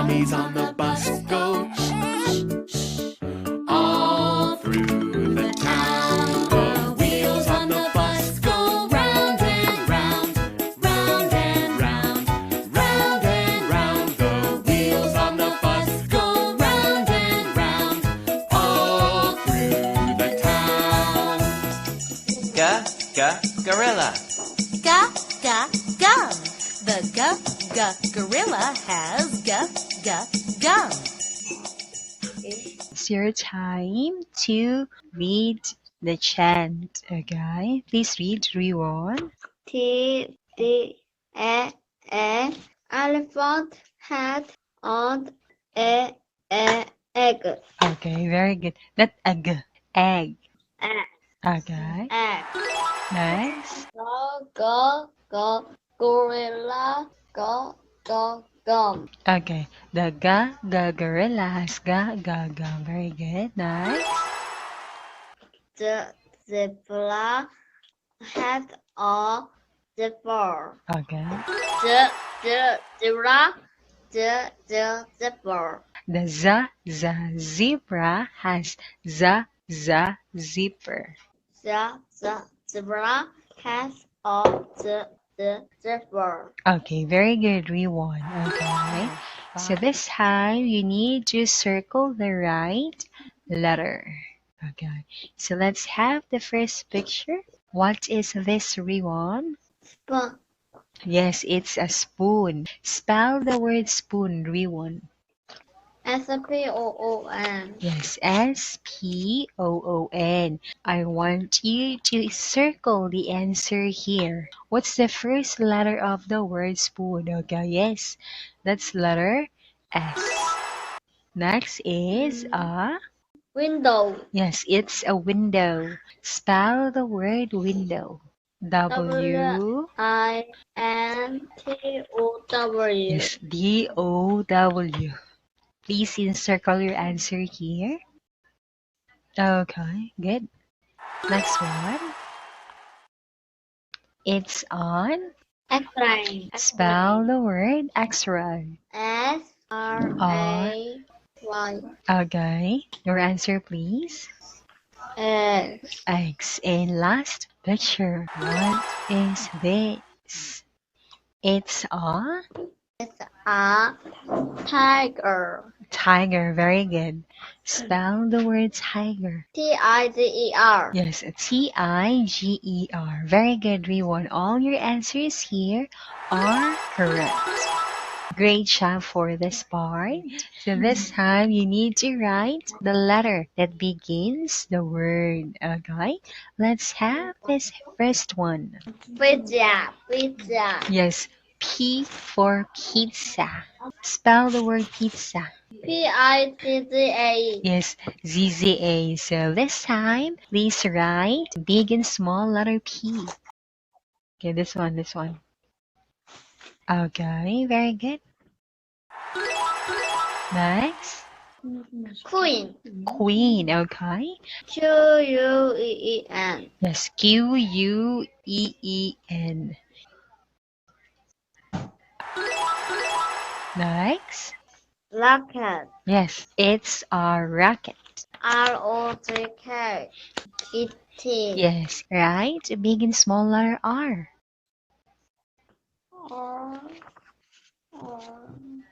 Mummies on the bus go all through the town. The wheels on the bus go round and round, round and round, round and round. The wheels on the bus go round and round, all through the town. Gorilla. Gum. The gorilla has gum. It's your time to read the chant, okay? Please read Reewon. Elephant had on a egg. Okay, very good. Not egg. Egg. Egg. Okay. Egg. Nice. Go, gorilla, go, gum. Okay. The gorilla has gum. Very good. Nice. The zebra had a zebra. Okay. The zebra, the zebra. The zebra has zipper. The zebra has a the zebra. Okay, very good, Reewon. Okay. So this time you need to circle the right letter. Okay. So let's have the first picture. What is this, Reewon? Spoon. Yes, it's a spoon. Spell the word spoon, Reewon. S-P-O-O-N. Yes, S-P-O-O-N. I want you to circle the answer here. What's the first letter of the word spoon? Okay, yes, that's letter S. Next is a... Window. Yes, it's a window. Spell the word window. W-I-N-T-O-W. Yes, D-O-W. Please encircle your answer here. Okay, good. Next one. It's on. X-ray. Spell the word X-ray. S-R-A-Y. Okay, your answer please. X. X. And last picture. What is this? It's a Tiger. tiger. Very good. Spell the word tiger. T-I-G-E-R. Yes, Tiger. Very good, Reewon. All your answers here are correct. Great job for this part. So this time you need to write the letter that begins the word. Okay, let's have this first one. Pizza. Yes, P for pizza. Spell the word pizza. P-I-Z-Z-A. Yes, ZZA. So this time, please write big and small letter P. Okay, this one. Okay, very good. Next. Queen. Queen, okay. Q-U-E-E-N. Yes, Queen. Next. Rocket. Yes, it's a rocket. R-O-C-K. E-T. Yes, right. Big and small letter R.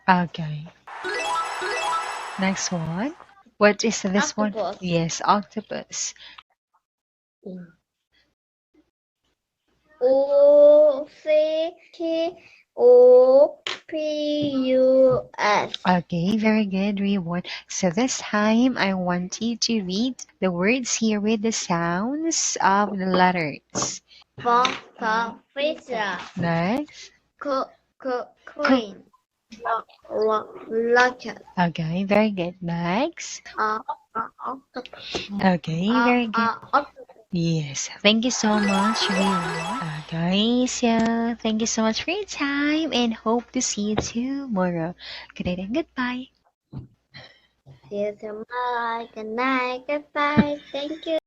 Okay. Next one. What is this Octopus. one? Yes, octopus. O-C-T-O-P-U-S. Okay, very good, Reewon. So this time, I want you to read the words here with the sounds of the letters. Fisher. Next. Queen. Rocket. Okay, very good. Next. Octopus. Okay, very good. Octopus. Yes, thank you so much, Reewon. Okay, so thank you so much for your time and hope to see you tomorrow. Good night and goodbye. See you tomorrow. Good night. Goodbye. Thank you.